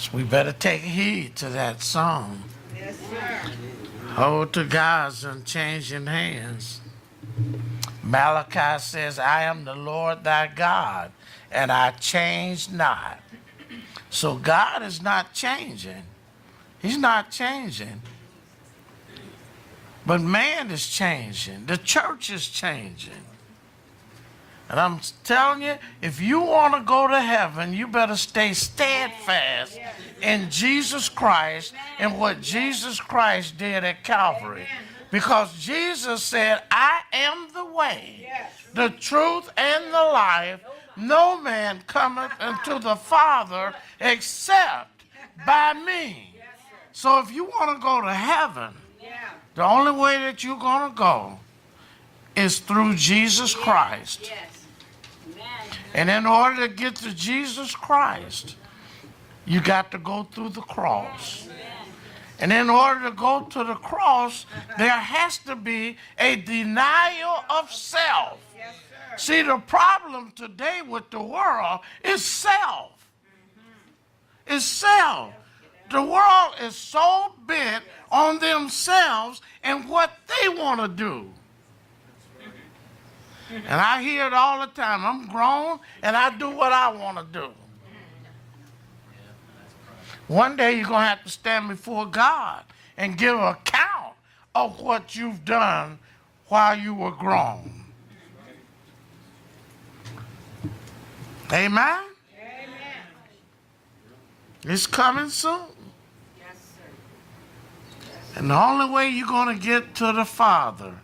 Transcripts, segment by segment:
So we better take heed to that song. Yes, sir. Hold to God's unchanging hands. Malachi says, I am the Lord thy God, and I change not. So God is not changing. He's not changing. But man is changing. The church is changing. And I'm telling you, if you want to go to heaven, you better stay steadfast in Jesus Christ and what Jesus Christ did at Calvary. Because Jesus said, I am the way, the truth, and the life. No man cometh unto the Father except by me. So if you want to go to heaven, the only way that you're going to go is through Jesus Christ. And in order to get to Jesus Christ, you got to go through the cross. And in order to go to the cross, there has to be a denial of self. See, the problem today with the world is self. It's self. The world is so bent on themselves and what they want to do. And I hear it all the time. I'm grown and I do what I want to do. One day you're going to have to stand before God and give an account of what you've done while you were grown. Amen? Amen. It's coming soon. Yes, sir. And the only way you're going to get to the Father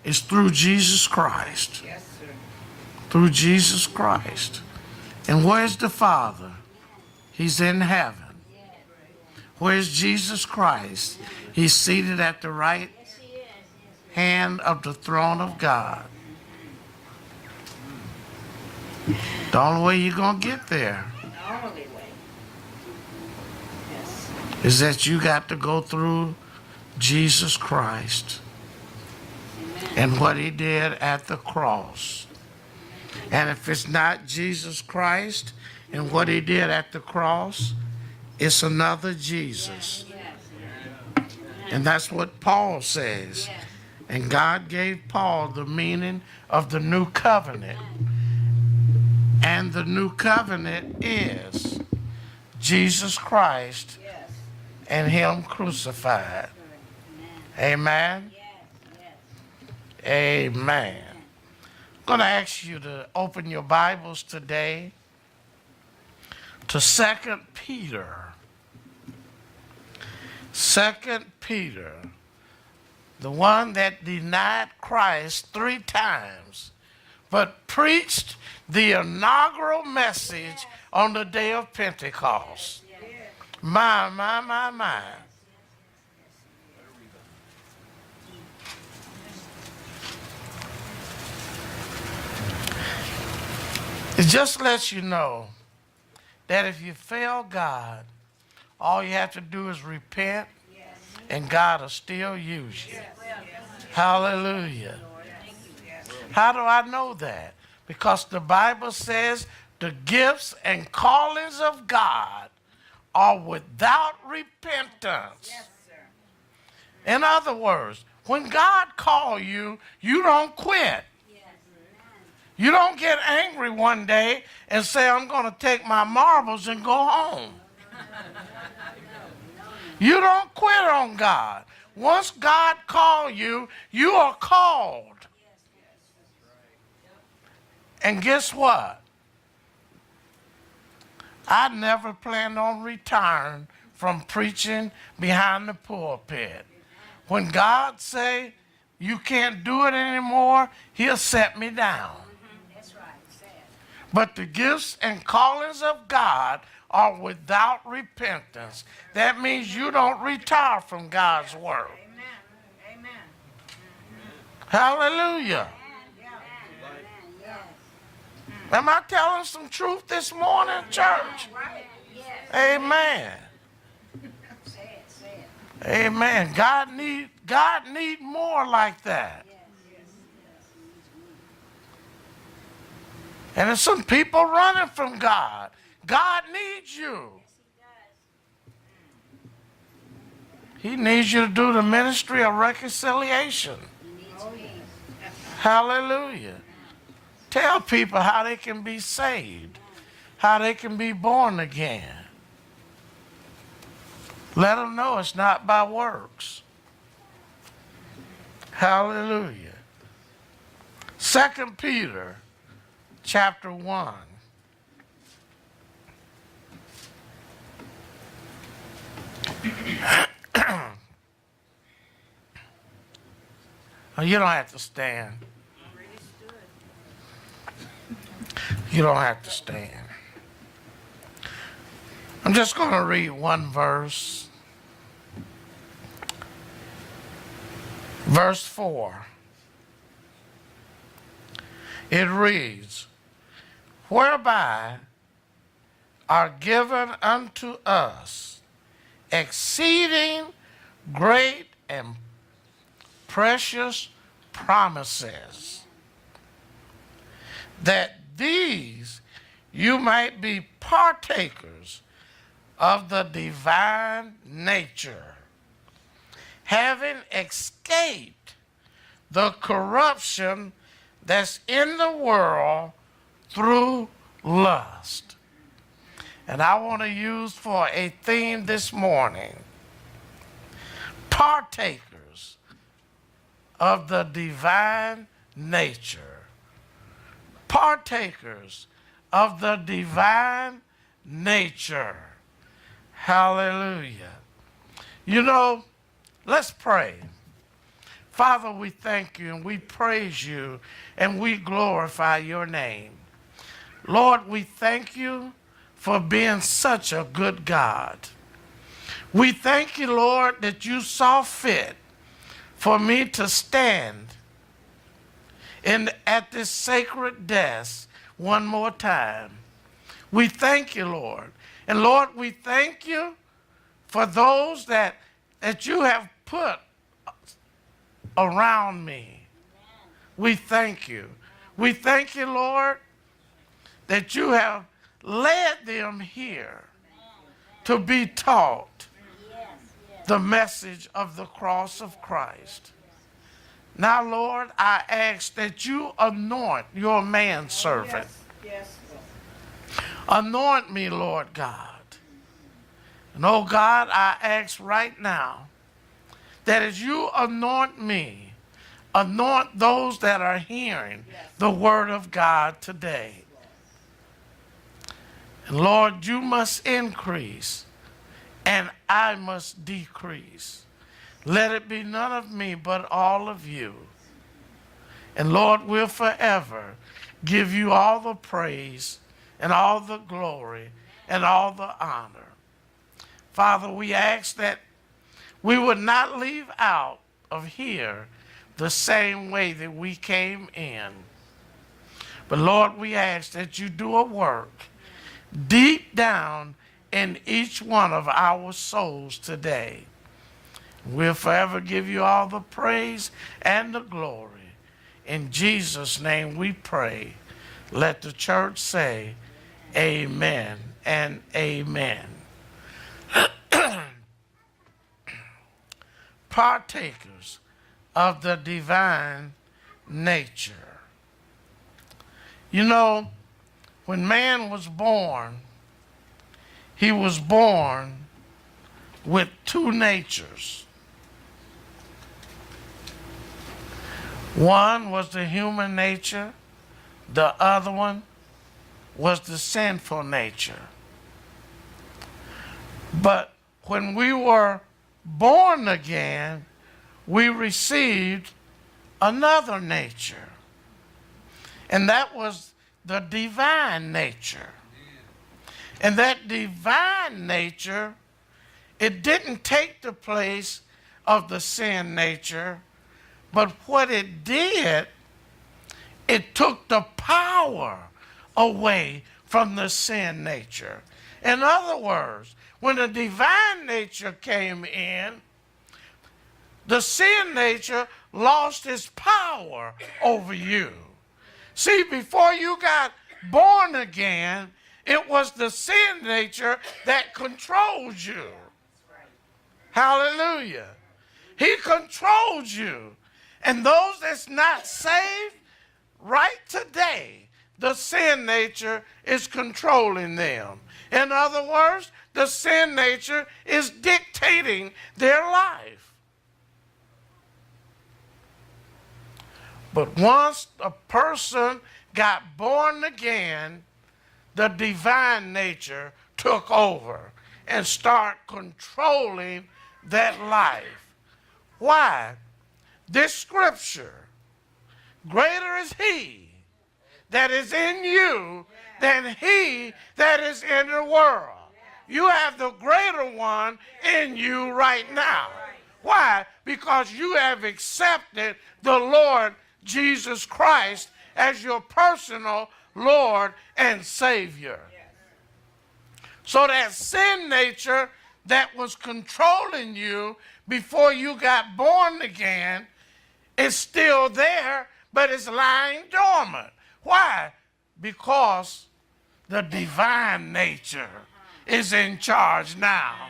is through Jesus Christ. Yes, sir. Through Jesus Christ. And where's the Father? He's in heaven. Where's Jesus Christ? He's seated at the right hand of the throne of God. The only way you're going to get there The only way. Yes. is that you got to go through Jesus Christ and what he did at the cross. And if it's not Jesus Christ and what he did at the cross, it's another Jesus. And that's what Paul says. And God gave Paul the meaning of the new covenant. And the new covenant is Jesus Christ and him crucified. Amen? Amen. I'm going to ask you to open your Bibles today to 2 Peter. 2 Peter, the one that denied Christ 3 times, but preached the inaugural message on the day of Pentecost. My, my, my, my. It just lets you know that if you fail God, all you have to do is repent, and God will still use you. Hallelujah. How do I know that? Because the Bible says the gifts and callings of God are without repentance. In other words, when God calls you, you don't quit. You don't get angry one day and say, I'm going to take my marbles and go home. You don't quit on God. Once God calls you, you are called. And guess what? I never planned on retiring from preaching behind the pulpit. When God say you can't do it anymore, he'll set me down. But the gifts and callings of God are without repentance. That means you don't retire from God's word. Amen. Hallelujah. Am I telling some truth this morning, church? Amen. Amen. God need more like that. And there's some people running from God. God needs you. He needs you to do the ministry of reconciliation. He needs me. Hallelujah. Tell people how they can be saved, how they can be born again. Let them know it's not by works. Hallelujah. 2 Peter chapter 1. You don't have to stand. You don't have to stand. I'm just going to read one verse. Verse 4. It reads, whereby are given unto us exceeding great and precious promises, that these you might be partakers of the divine nature, having escaped the corruption that's in the world through lust. And I want to use for a theme this morning, partakers of the divine nature. Partakers of the divine nature. Hallelujah. You know, let's pray. Father, we thank you and we praise you and we glorify your name. Lord, we thank you for being such a good God. We thank you, Lord, that you saw fit for me to stand at this sacred desk one more time. We thank you, Lord. And Lord, we thank you for those that you have put around me. We thank you. We thank you, Lord, that you have led them here to be taught the message of the cross of Christ. Now, Lord, I ask that you anoint your manservant. Yes. Anoint me, Lord God. And oh God, I ask right now that as you anoint me, anoint those that are hearing the word of God today. And Lord, you must increase and I must decrease. Let it be none of me but all of you. And Lord, we'll forever give you all the praise and all the glory and all the honor. Father, we ask that we would not leave out of here the same way that we came in. But Lord, we ask that you do a work deep down in each one of our souls today. We'll forever give you all the praise and the glory. In Jesus' name we pray. Let the church say amen and amen. Partakers of the divine nature. You know, when man was born, he was born with two natures. One was the human nature, the other one was the sinful nature. But when we were born again, we received another nature, and that was the divine nature. And that divine nature, it didn't take the place of the sin nature, but what it did, it took the power away from the sin nature. In other words, when the divine nature came in, the sin nature lost its power over you. See, before you got born again, it was the sin nature that controls you. Hallelujah. He controls you. And those that's not saved, right today, the sin nature is controlling them. In other words, the sin nature is dictating their life. But once a person got born again, the divine nature took over and started controlling that life. Why? This scripture, greater is he that is in you than he that is in the world. You have the greater one in you right now. Why? Because you have accepted the Lord Jesus Christ as your personal Lord and Savior. So that sin nature that was controlling you before you got born again is still there, but it's lying dormant. Why? Because the divine nature is in charge now.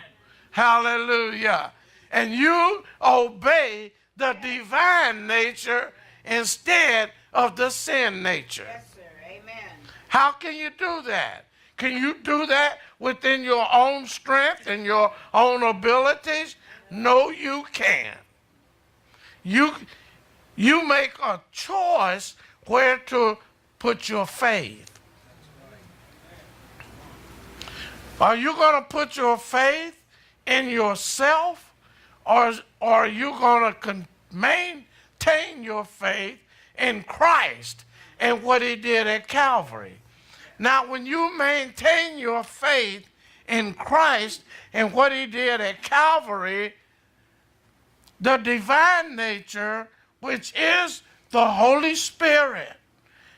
Hallelujah. And you obey the divine nature instead of the sin nature. Yes, sir. Amen. How can you do that? Can you do that within your own strength and your own abilities? No, you can't. You make a choice where to put your faith. Are you going to put your faith in yourself, or are you going to maintain your faith in Christ and what he did at Calvary? Now, when you maintain your faith in Christ and what he did at Calvary, the divine nature, which is the Holy Spirit,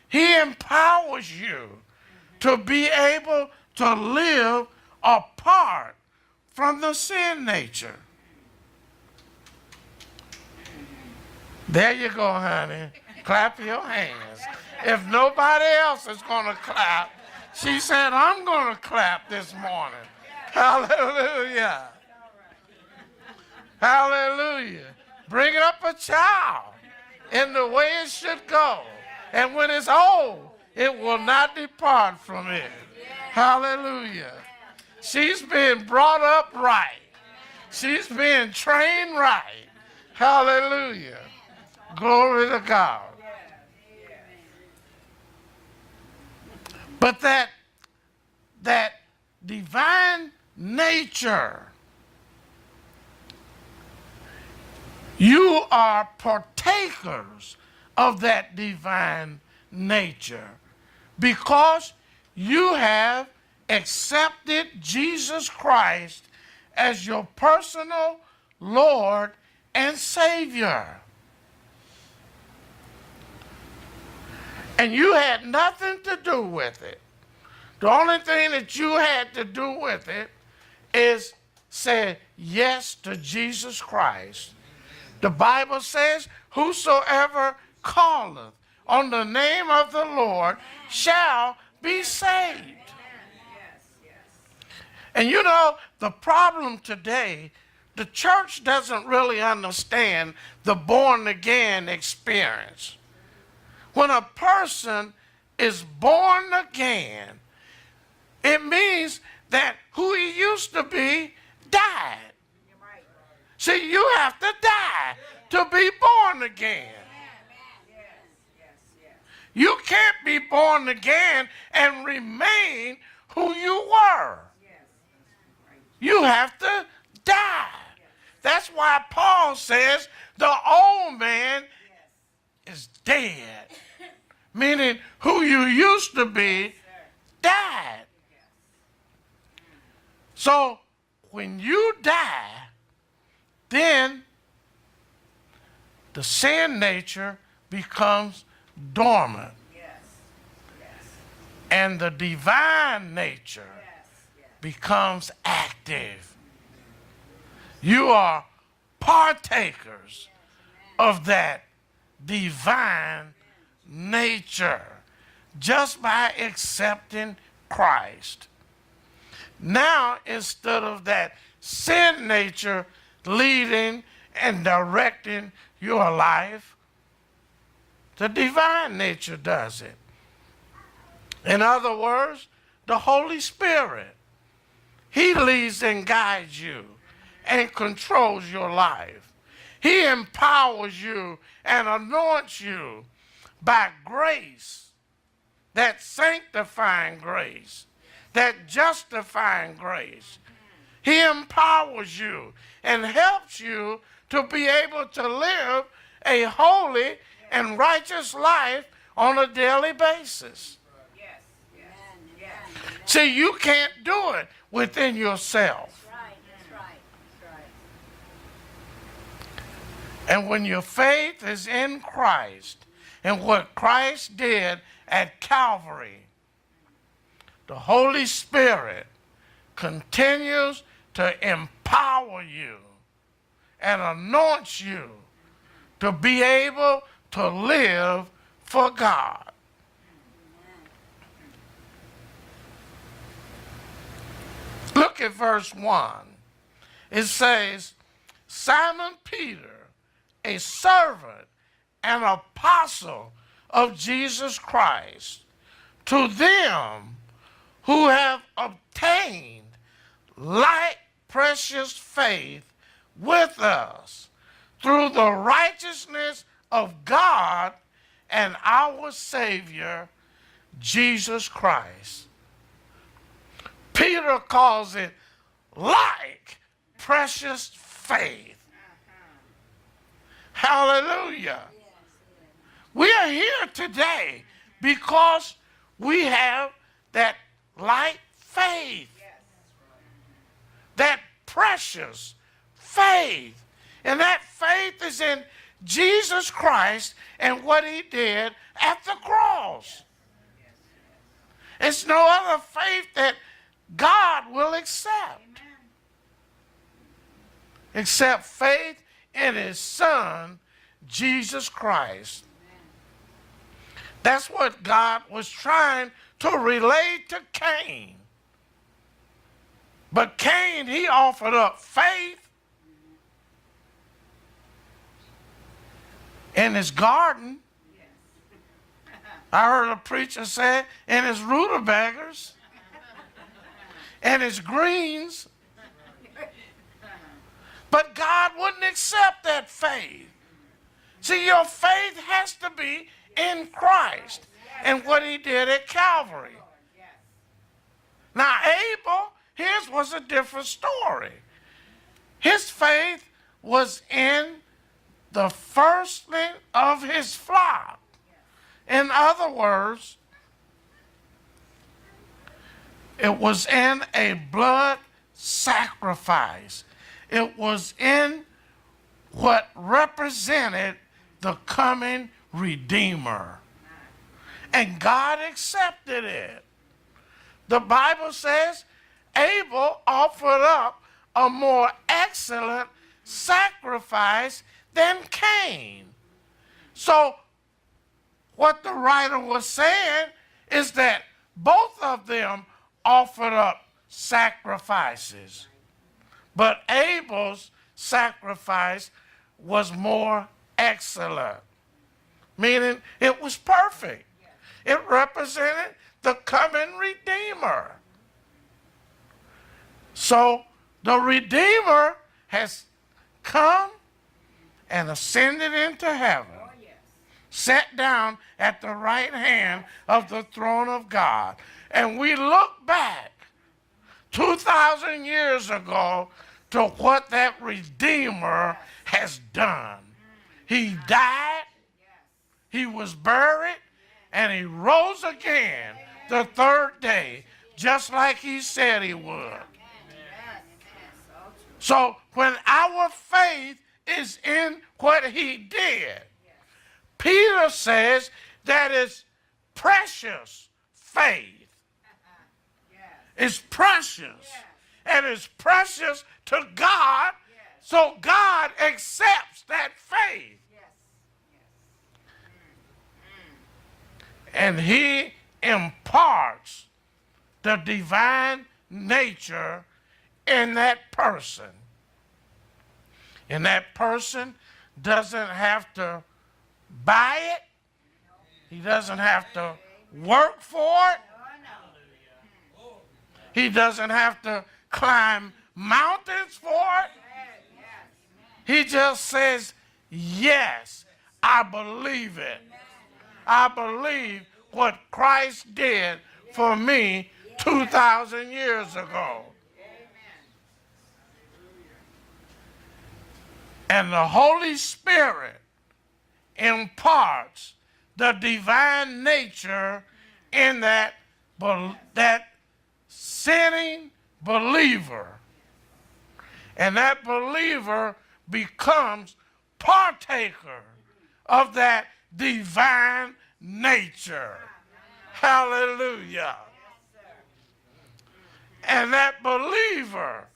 he empowers you to be able to live apart from the sin nature. There you go, honey. Clap your hands. If nobody else is going to clap, she said, I'm going to clap this morning. Hallelujah. Hallelujah. Bring up a child in the way it should go. And when it's old, it will not depart from it. Hallelujah. She's been brought up right. She's been trained right. Hallelujah. Glory to God. But that divine nature, you are partakers of that divine nature because you have accepted Jesus Christ as your personal Lord and Savior. And you had nothing to do with it. The only thing that you had to do with it is say yes to Jesus Christ. The Bible says, whosoever calleth on the name of the Lord shall be saved. And you know, the problem today, the church doesn't really understand the born again experience. When a person is born again, it means that who he used to be died. See, you have to die to be born again. You can't be born again and remain who you were. You have to die. That's why Paul says the old man is dead, meaning who you used to be died. So when you die, then the sin nature becomes dormant. And the divine nature becomes active. You are partakers of that divine nature just by accepting Christ. Now, instead of that sin nature leading and directing your life. The divine nature does it. In other words, the Holy Spirit. He leads and guides you and controls your life. He empowers you and anoints you by grace, that sanctifying grace, that justifying grace. He empowers you and helps you to be able to live a holy and righteous life on a daily basis. Yes. Yes. Yes. See, you can't do it within yourself. That's right. That's right. That's right. And when your faith is in Christ and what Christ did at Calvary, the Holy Spirit continues to empower you and anoint you to be able to live for God. Look at verse 1. It says, Simon Peter, a servant and apostle of Jesus Christ, to them who have obtained like precious faith with us through the righteousness of God and our Savior, Jesus Christ. Peter calls it like precious faith. Hallelujah. We are here today because we have that like faith, that precious faith. And that faith is in Jesus Christ and what he did at the cross. It's no other faith that God will accept except faith in his Son, Jesus Christ. That's what God was trying to relate to Cain. But Cain, he offered up faith in his garden. I heard a preacher say, in his rutabagas and his greens. But God wouldn't accept that faith. See, your faith has to be in Christ and what he did at Calvary. Now, Abel, his was a different story. His faith was in the firstling of his flock. In other words, it was in a blood sacrifice. It was in what represented the coming Redeemer. And God accepted it. The Bible says Abel offered up a more excellent sacrifice than Cain. So what the writer was saying is that both of them offered up sacrifices. But Abel's sacrifice was more excellent, meaning it was perfect. It represented the coming Redeemer. So the Redeemer has come and ascended into heaven, sat down at the right hand of the throne of God. And we look back 2,000 years ago to what that Redeemer has done. He died, he was buried, and he rose again the third day, just like he said he would. So when our faith is in what he did, Peter says that is precious faith. It's precious. And it's precious to God, so God accepts that faith. And he imparts the divine nature in that person. And that person doesn't have to buy it. He doesn't have to work for it. He doesn't have to climb mountains for it. He just says, yes, I believe it. I believe what Christ did for me 2,000 years ago. And the Holy Spirit imparts the divine nature in that sinning believer. And that believer becomes partaker of that divine nature. Hallelujah. And that believer,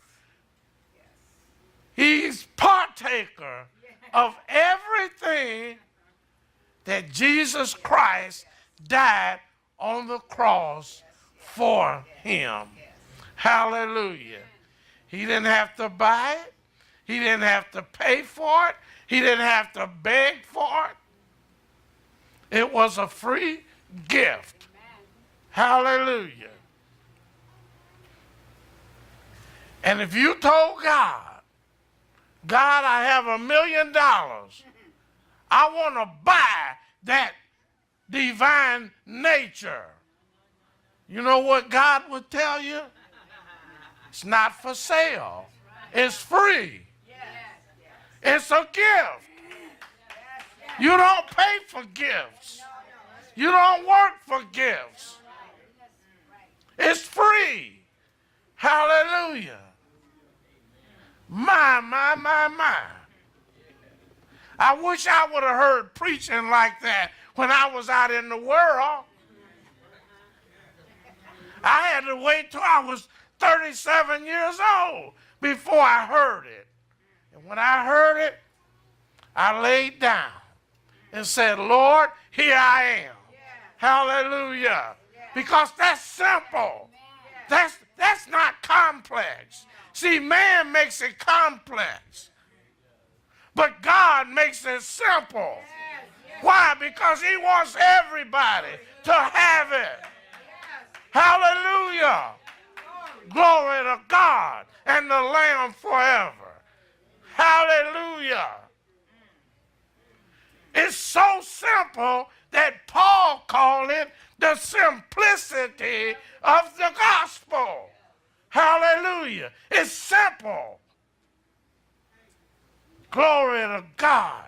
he's partaker of everything that Jesus Christ died on the cross for him. Hallelujah. He didn't have to buy it. He didn't have to pay for it. He didn't have to beg for it. It was a free gift. Hallelujah. And if you told God, God, I have $1 million. I want to buy that divine nature. You know what God would tell you? It's not for sale. It's free. It's a gift. You don't pay for gifts. You don't work for gifts. It's free. Hallelujah. My. I wish I would have heard preaching like that when I was out in the world. I had to wait till I was 37 years old before I heard it. And when I heard it, I laid down and said, Lord, here I am. Hallelujah. Because that's simple. That's not complex. See, man makes it complex. But God makes it simple. Why? Because he wants everybody to have it. Hallelujah. Glory to God and the Lamb forever. Hallelujah. It's so simple that Paul called it the simplicity of the gospel. Hallelujah. It's simple. Glory to God.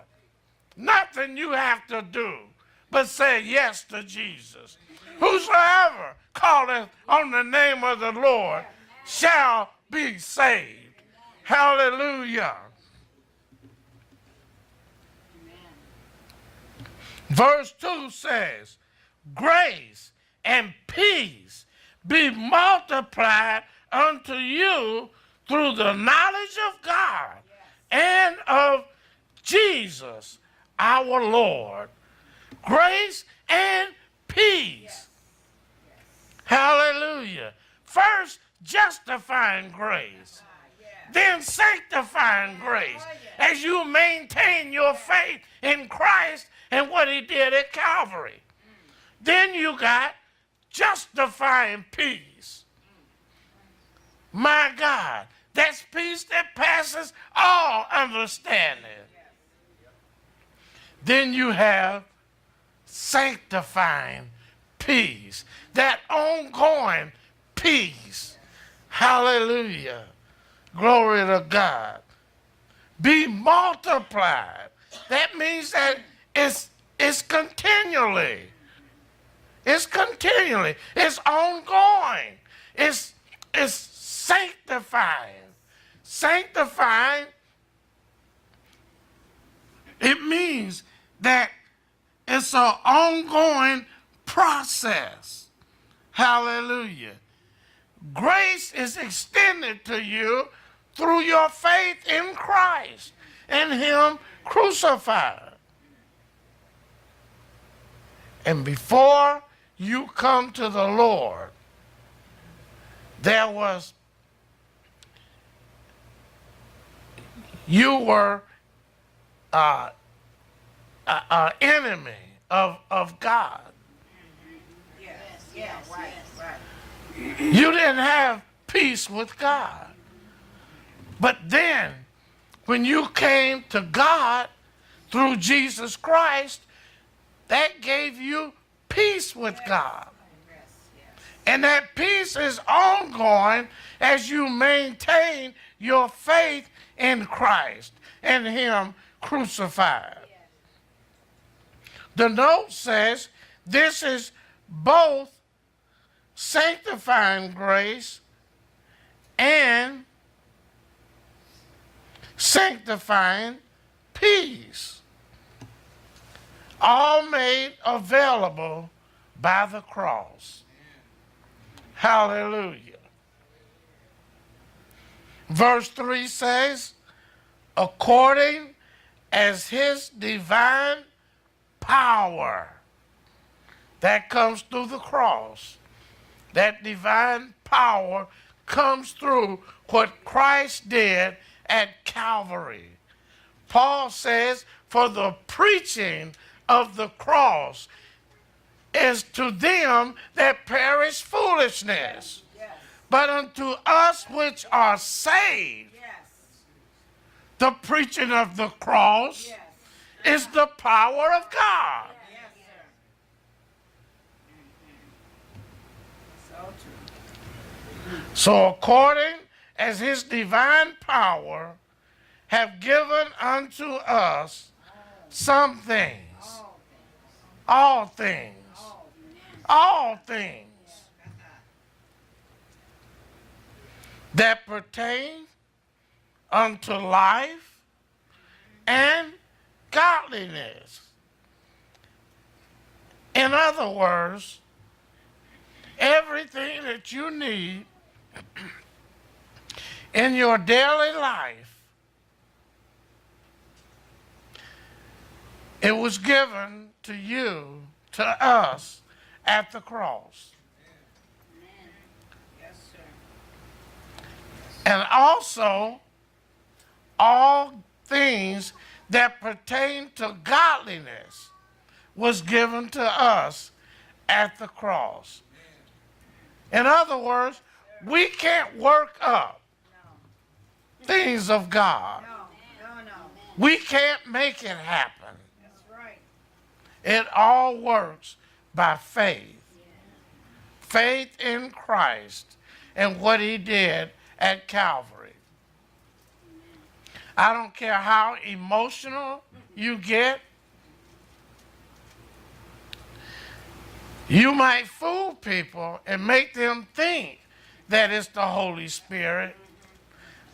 Nothing you have to do but say yes to Jesus. Whosoever calleth on the name of the Lord shall be saved. Hallelujah. Verse 2 says, grace and peace be multiplied unto you through the knowledge of God and of Jesus our Lord. Grace and peace. Hallelujah. First, justifying grace. Then sanctifying grace. As you maintain your faith in Christ and what he did at Calvary. Then you got justifying peace. My God, that's peace that passes all understanding. Then you have sanctifying peace, that ongoing peace. Hallelujah. Glory to God. Be multiplied. That means that it's continually. It's continually. It's ongoing. It's sanctifying. Sanctifying, it means that it's an ongoing process. Hallelujah. Grace is extended to you through your faith in Christ and him crucified. And before you come to the Lord, you were an enemy of God. Yes. Yes. Right. Right. You didn't have peace with God. But then, when you came to God through Jesus Christ, that gave you peace with God. Yes. Yes. And that peace is ongoing as you maintain your faith in Christ and Him crucified. The note says this is both sanctifying grace and sanctifying peace, all made available by the cross. Hallelujah. Verse 3 says, according as His divine power that comes through the cross, that divine power comes through what Christ did at Calvary. Paul says, for the preaching of the cross is to them that perish foolishness. Yes. But unto us which are saved, Yes. the preaching of the cross Yes. is the power of God. Yes, sir. So true. So according as His divine power have given unto us some things, all things, all things that pertain unto life and godliness. In other words, everything that you need in your daily life, it was given to you, to us, at the cross. Yes, sir. And also, all things that pertain to godliness was given to us at the cross. In other words, we can't work up things of God. No. We can't make it happen. That's right. It all works by faith. Faith in Christ and what He did at Calvary. I don't care how emotional you get. You might fool people and make them think that it's the Holy Spirit.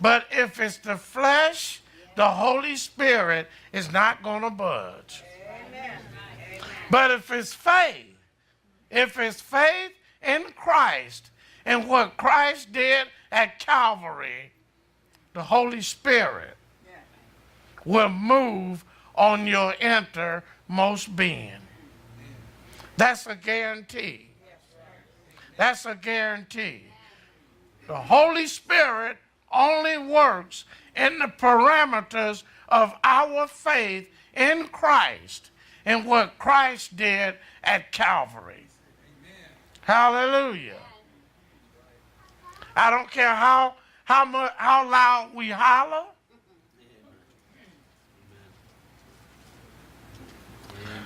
But if it's the flesh, the Holy Spirit is not going to budge. Amen. But if it's faith in Christ and what Christ did at Calvary, the Holy Spirit will move on your innermost being. That's a guarantee. That's a guarantee. The Holy Spirit only works in the parameters of our faith in Christ and what Christ did at Calvary. Hallelujah. I don't care how loud we holler.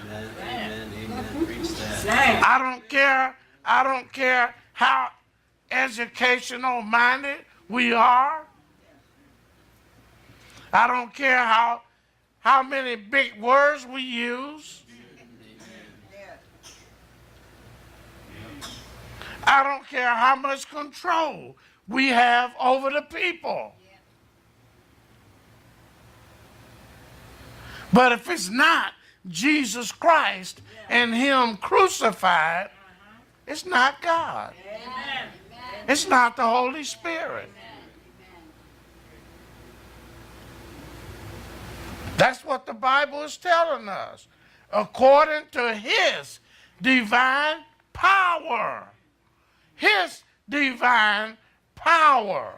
Amen. Preach that. I don't care how educational minded we are. I don't care how many big words we use. I don't care how much control we have over the people. But if it's not Jesus Christ and Him crucified, it's not God. Amen. It's not the Holy Spirit. That's what the Bible is telling us. According to His divine power. His divine power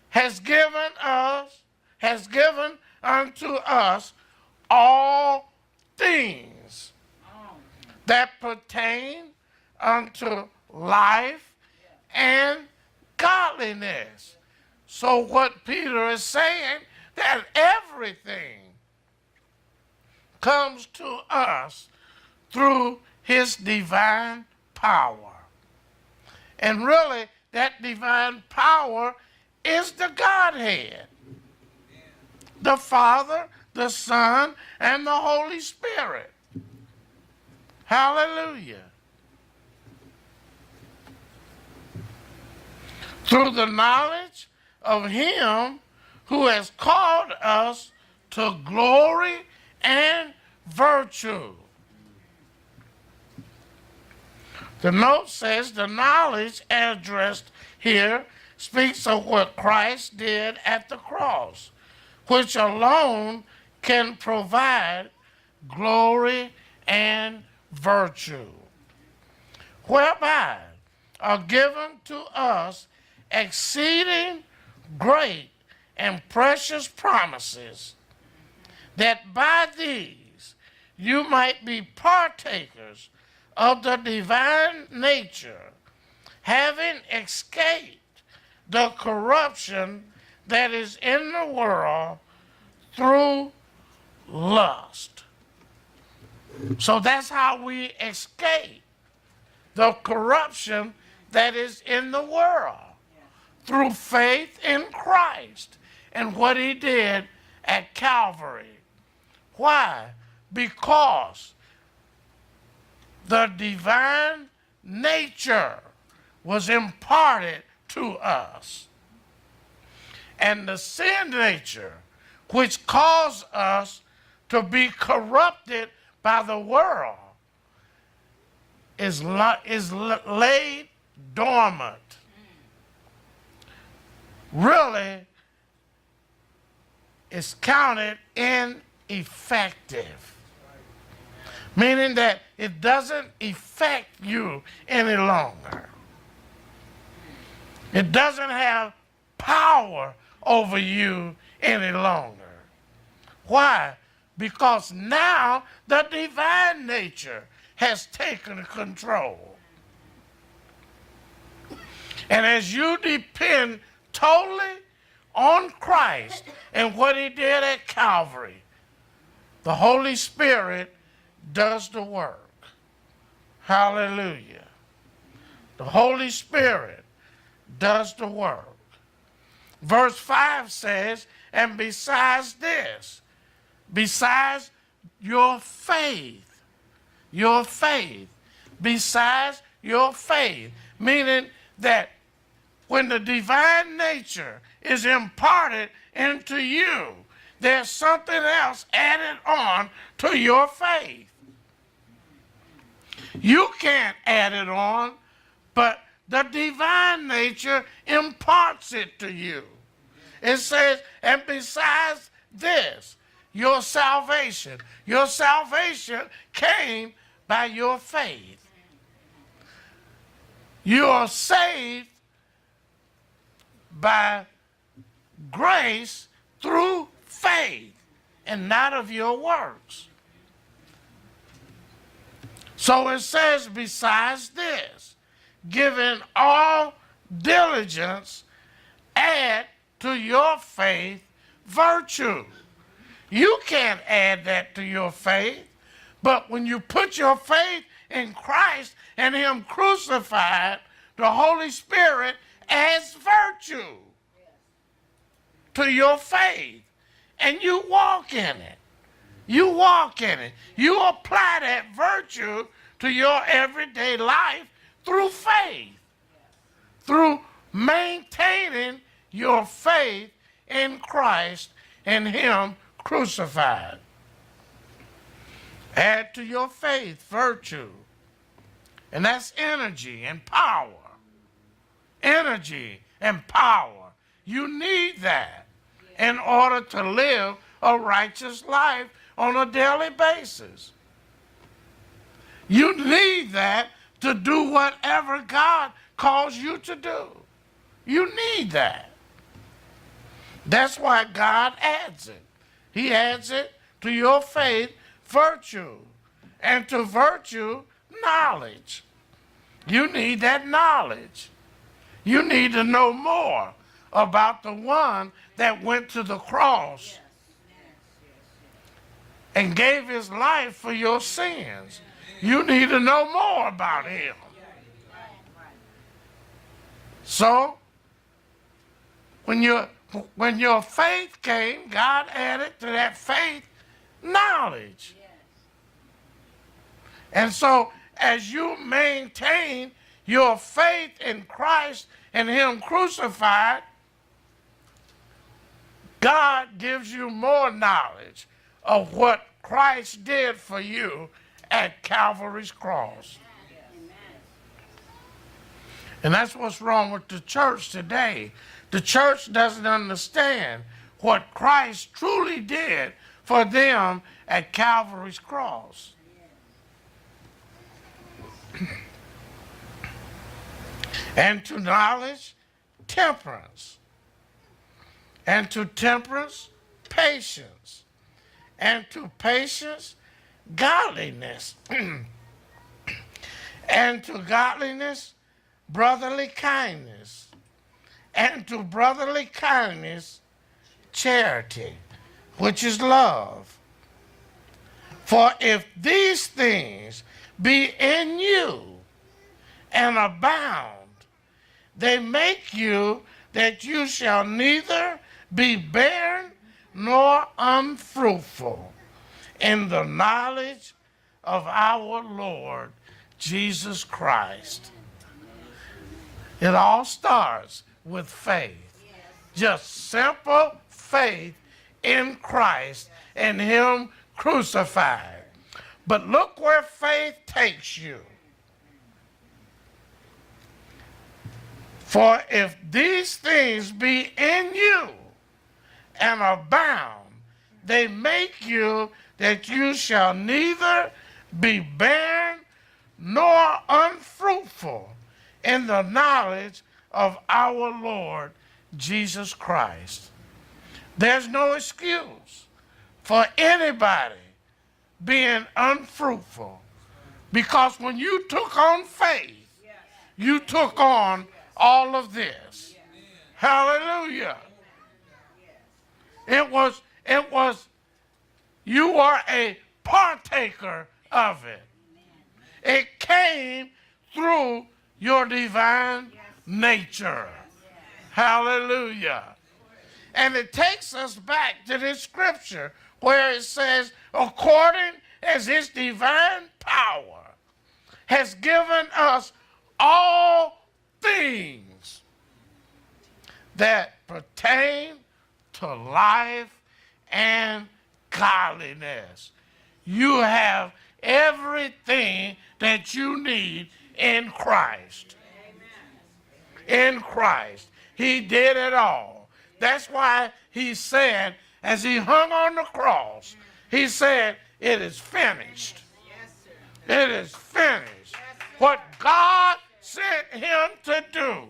has given us, has given unto us all things that pertain unto life and godliness. So what Peter is saying, that everything comes to us through his divine power. And really, that divine power is the Godhead. The Father, the Son, and the Holy Spirit. Hallelujah. Through the knowledge of him who has called us to glory and virtue. The note says the knowledge addressed here speaks of what Christ did at the cross, which alone can provide glory and virtue, whereby are given to us exceeding great and precious promises, that by these you might be partakers of the divine nature, having escaped the corruption that is in the world through lust. So that's how we escape the corruption that is in the world, through faith in Christ and what he did at Calvary. Why? Because the divine nature was imparted to us. And the sin nature, which caused us to be corrupted by the world, is laid dormant. Really, it's counted ineffective. Meaning that it doesn't affect you any longer. It doesn't have power over you any longer. Why? Because now the divine nature has taken control. And as you depend totally on Christ and what he did at Calvary, the Holy Spirit does the work. Hallelujah. The Holy Spirit does the work. Verse 5 says, and besides this, besides your faith, besides your faith, meaning that when the divine nature is imparted into you, there's something else added on to your faith. You can't add it on, but the divine nature imparts it to you. It says, and besides this, your salvation came by your faith. You are saved by grace through faith and not of your works. So it says, besides this, giving all diligence, add to your faith virtue. You can't add that to your faith, but when you put your faith in Christ and him crucified, the Holy Spirit adds virtue to your faith, and you walk in it. You walk in it. You apply that virtue to your everyday life through faith, through maintaining your faith in Christ and him crucified. Add to your faith virtue, and that's energy and power. Energy and power. You need that in order to live a righteous life on a daily basis. You need that to do whatever God calls you to do. You need that. That's why God adds it. He adds it to your faith, virtue, and to virtue, knowledge. You need that knowledge. You need to know more about the one that went to the cross and gave his life for your sins. You need to know more about him. So, when your faith came, God added to that faith knowledge. And so, as you maintain your faith in Christ and him crucified, God gives you more knowledge of what Christ did for you at Calvary's cross. And that's what's wrong with the church today. The church doesn't understand what Christ truly did for them at Calvary's cross. And to knowledge, temperance. And to temperance, patience. And to patience, godliness. And to godliness, brotherly kindness. And to brotherly kindness, charity, which is love. For if these things be in you and abound, they make you that you shall neither be barren nor unfruitful in the knowledge of our Lord Jesus Christ. It all starts with faith. Just simple faith in Christ and him crucified. But look where faith takes you. For if these things be in you and abound, they make you that you shall neither be barren nor unfruitful in the knowledge of our Lord Jesus Christ. There's no excuse for anybody being unfruitful, because when you took on faith, you took on all of this. Hallelujah. It was, you are a partaker of it. It came through your divine nature. Hallelujah. And it takes us back to this scripture where it says, according as his divine power has given us all things that pertain to life and godliness. You have everything that you need in Christ. In Christ. He did it all. That's why he said, as he hung on the cross, he said, it is finished. It is finished. What God sent him to do,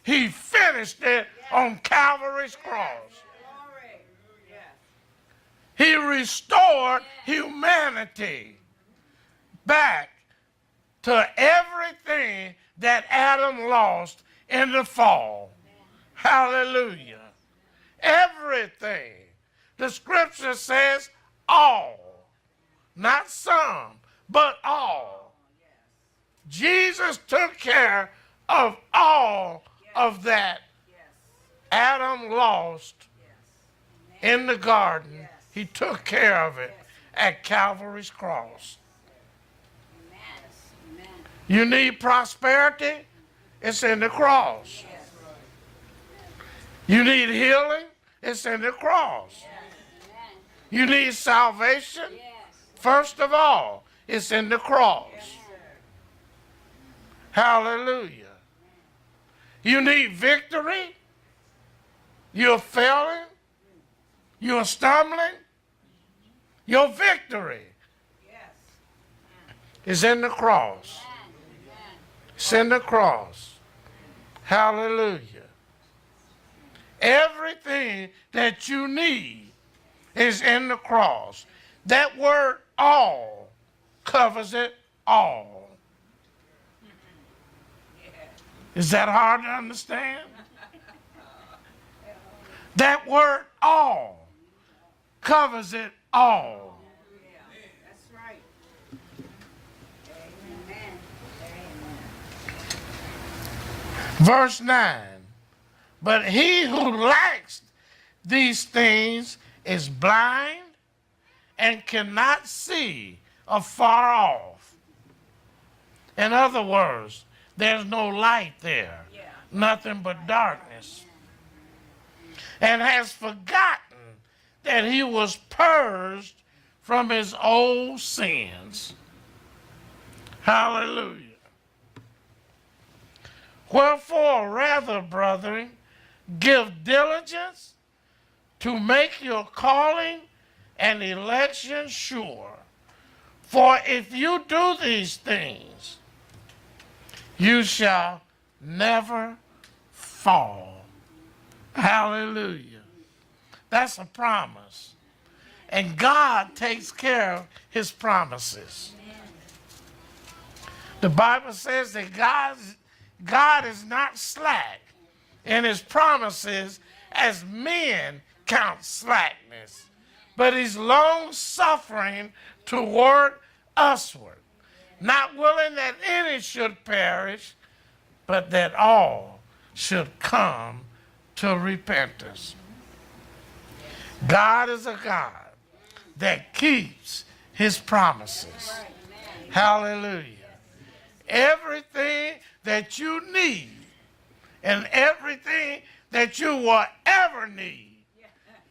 he finished it on Calvary's cross. He restored humanity back to everything that Adam lost in the fall. Hallelujah. Everything. The scripture says all. Not some, but all. Jesus took care of all of that Adam lost in the garden. He took care of it at Calvary's cross. You need prosperity? It's in the cross. You need healing? It's in the cross. You need salvation? First of all, it's in the cross. Hallelujah. You need victory? You're failing? You're stumbling? Your victory is in the cross. It's in the cross. Hallelujah. Everything that you need is in the cross. That word all covers it all. Is that hard to understand? That word all covers it all. That's right. Amen. Verse 9. But he who lacks these things is blind and cannot see afar off. In other words, there's no light there, nothing but darkness. And has forgotten that he was purged from his old sins. Hallelujah. Wherefore, rather, brethren, give diligence to make your calling and election sure. For if you do these things, you shall never fall. Hallelujah. That's a promise. And God takes care of his promises. The Bible says that God is not slack in his promises as men count slackness, but he's long-suffering toward usward, not willing that any should perish, but that all should come to repentance. God is a God that keeps his promises. Hallelujah. Everything that you need and everything that you will ever need,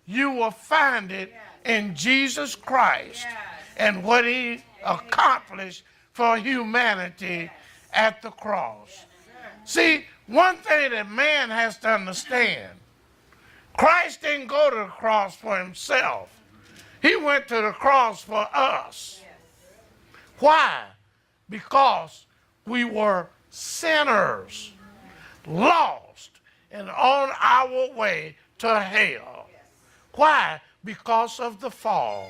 you will find it in Jesus Christ and what he accomplished for humanity at the cross. See, one thing that man has to understand, Christ didn't go to the cross for himself. He went to the cross for us. Why? Because we were sinners, lost, and on our way to hell. Why? Because of the fall.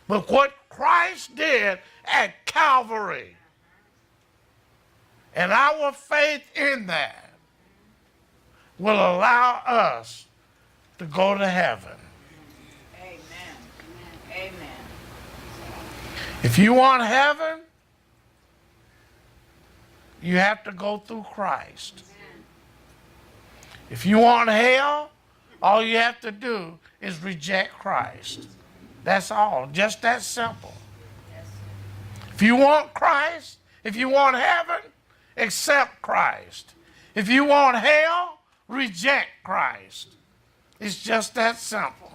But what Christ did at Calvary, and our faith in that, will allow us to go to heaven. Amen. Amen. If you want heaven, you have to go through Christ. If you want hell, all you have to do is reject Christ. That's all. Just that simple. If you want Christ, if you want heaven, accept Christ. If you want hell, reject Christ. It's just that simple.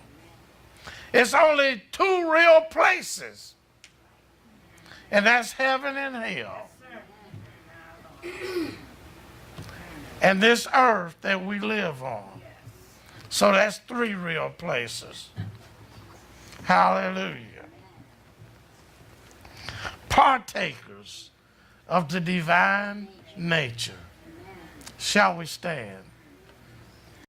It's only two real places, and that's heaven and hell. And this earth that we live on. So that's three real places. Hallelujah. Partakers of the divine nature. Shall we stand?